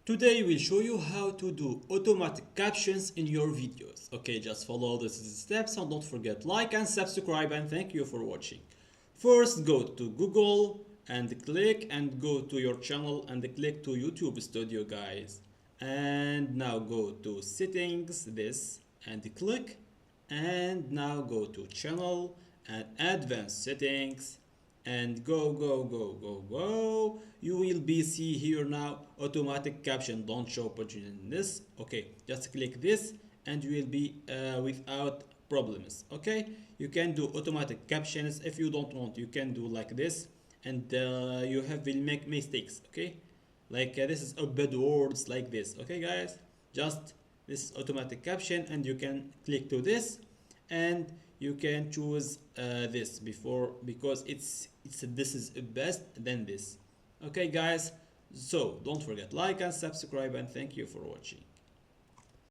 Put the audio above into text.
Today we'll show you how to do automatic captions in your videos. Okay, just follow these steps and don't forget like and subscribe, and thank you for watching. First go to Google and click and go to your channel and click to YouTube Studio, guys. And now go to settings, this, and click, and now go to channel and advanced settings and go. You will be see here now automatic caption don't show this. Okay, just click this and you will be without problems. Okay, you can do automatic captions. If you don't want, you can do like this, and you have will make mistakes. Okay, like this is a bad words like this. Okay guys, just this automatic caption, and you can click to this, and you can choose this before, because it's this is best than this. Okay guys, so don't forget like and subscribe, and thank you for watching.